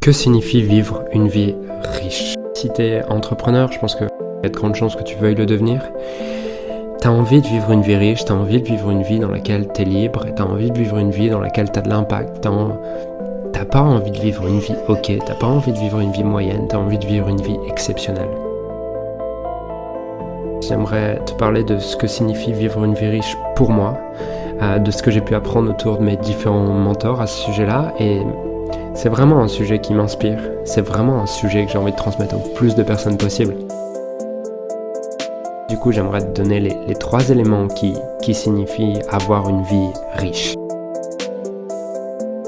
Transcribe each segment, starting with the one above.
Que signifie vivre une vie riche? Si tu es entrepreneur, je pense qu'il y a de grandes chances que tu veuilles le devenir. Tu as envie de vivre une vie riche, tu as envie de vivre une vie dans laquelle tu es libre, tu as envie de vivre une vie dans laquelle tu as de l'impact. T'as pas envie de vivre une vie ok, t'as pas envie de vivre une vie moyenne, tu as envie de vivre une vie exceptionnelle. J'aimerais te parler de ce que signifie vivre une vie riche pour moi, de ce que j'ai pu apprendre autour de mes différents mentors à ce sujet-là, et c'est vraiment un sujet qui m'inspire, c'est vraiment un sujet que j'ai envie de transmettre au plus de personnes possible. Du coup, j'aimerais te donner les 3 éléments qui signifient avoir une vie riche.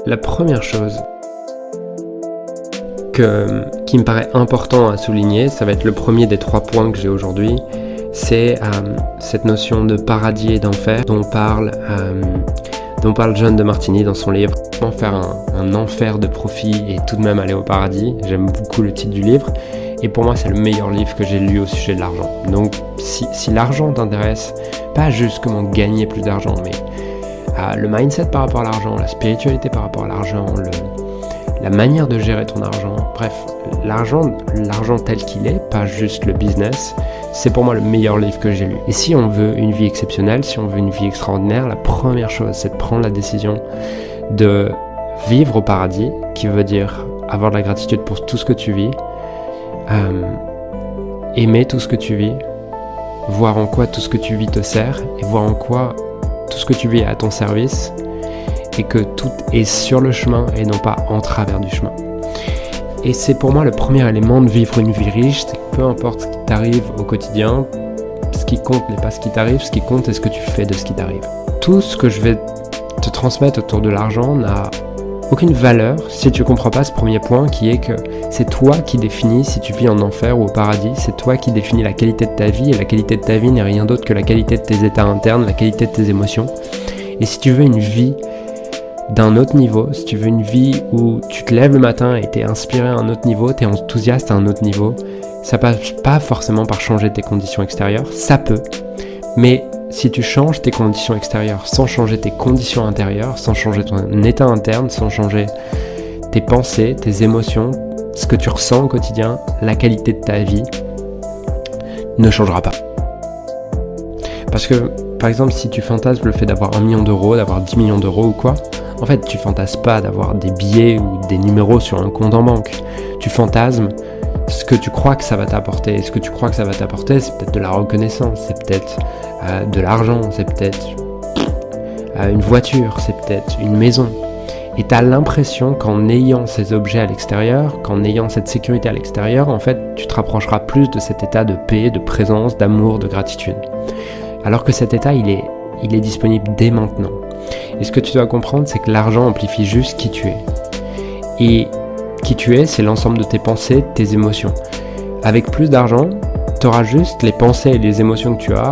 La première chose qui me paraît important à souligner, ça va être le premier des 3 points que j'ai aujourd'hui, c'est cette notion de paradis et d'enfer dont parle John DeMartini dans son livre. Comment faire un enfer de profit et tout de même aller au paradis. J'aime beaucoup le titre du livre et pour moi c'est le meilleur livre que j'ai lu au sujet de l'argent. Donc si l'argent t'intéresse, pas juste comment gagner plus d'argent, mais le mindset par rapport à l'argent, la spiritualité par rapport à l'argent, la manière de gérer ton argent, bref, l'argent tel qu'il est, pas juste le business, c'est pour moi le meilleur livre que j'ai lu. Et si on veut une vie exceptionnelle, si on veut une vie extraordinaire, la première chose, c'est de prendre la décision de vivre au paradis, qui veut dire avoir de la gratitude pour tout ce que tu vis, aimer tout ce que tu vis, voir en quoi tout ce que tu vis te sert, et voir en quoi tout ce que tu vis est à ton service, et que tout est sur le chemin et non pas en travers du chemin. Et c'est pour moi le premier élément de vivre une vie riche, c'est que peu importe ce qui t'arrive au quotidien, ce qui compte n'est pas ce qui t'arrive, ce qui compte est ce que tu fais de ce qui t'arrive. Tout ce que je vais te transmettre autour de l'argent n'a aucune valeur si tu ne comprends pas ce premier point qui est que c'est toi qui définis si tu vis en enfer ou au paradis, c'est toi qui définis la qualité de ta vie, et la qualité de ta vie n'est rien d'autre que la qualité de tes états internes, la qualité de tes émotions. Et si tu veux une vie d'un autre niveau, si tu veux une vie où tu te lèves le matin et tu es inspiré à un autre niveau, tu es enthousiaste à un autre niveau, ça passe pas forcément par changer tes conditions extérieures, ça peut, mais si tu changes tes conditions extérieures sans changer tes conditions intérieures, sans changer ton état interne, sans changer tes pensées, tes émotions, ce que tu ressens au quotidien, la qualité de ta vie ne changera pas. Parce que, par exemple, si tu fantasmes le fait d'avoir 1 million d'euros, d'avoir 10 millions d'euros ou quoi, en fait, tu fantasmes pas d'avoir des billets ou des numéros sur un compte en banque. Tu fantasmes ce que tu crois que ça va t'apporter. Et ce que tu crois que ça va t'apporter, c'est peut-être de la reconnaissance, c'est peut-être de l'argent, c'est peut-être une voiture, c'est peut-être une maison. Et tu as l'impression qu'en ayant ces objets à l'extérieur, qu'en ayant cette sécurité à l'extérieur, en fait, tu te rapprocheras plus de cet état de paix, de présence, d'amour, de gratitude. Alors que cet état, il est disponible dès maintenant. Et ce que tu dois comprendre, c'est que l'argent amplifie juste qui tu es. Et qui tu es, c'est l'ensemble de tes pensées, de tes émotions. Avec plus d'argent, tu auras juste les pensées et les émotions que tu as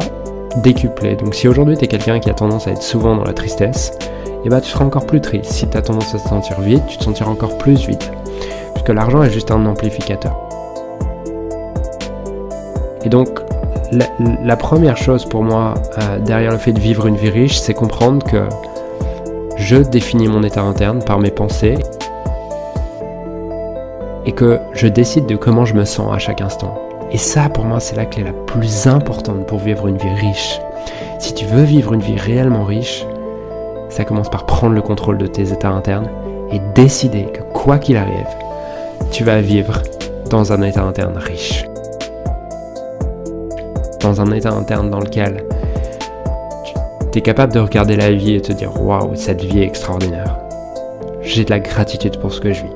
décuplées. Donc si aujourd'hui tu es quelqu'un qui a tendance à être souvent dans la tristesse, et tu seras encore plus triste. Si tu as tendance à te sentir vide, tu te sentiras encore plus vide. Puisque l'argent est juste un amplificateur. Et donc, la première chose pour moi, derrière le fait de vivre une vie riche, c'est comprendre que je définis mon état interne par mes pensées et que je décide de comment je me sens à chaque instant. Et ça, pour moi, c'est la clé la plus importante pour vivre une vie riche. Si tu veux vivre une vie réellement riche, ça commence par prendre le contrôle de tes états internes et décider que quoi qu'il arrive, tu vas vivre dans un état interne riche. Dans un état interne dans lequel tu es capable de regarder la vie et te dire « Waouh, cette vie est extraordinaire. J'ai de la gratitude pour ce que je vis. »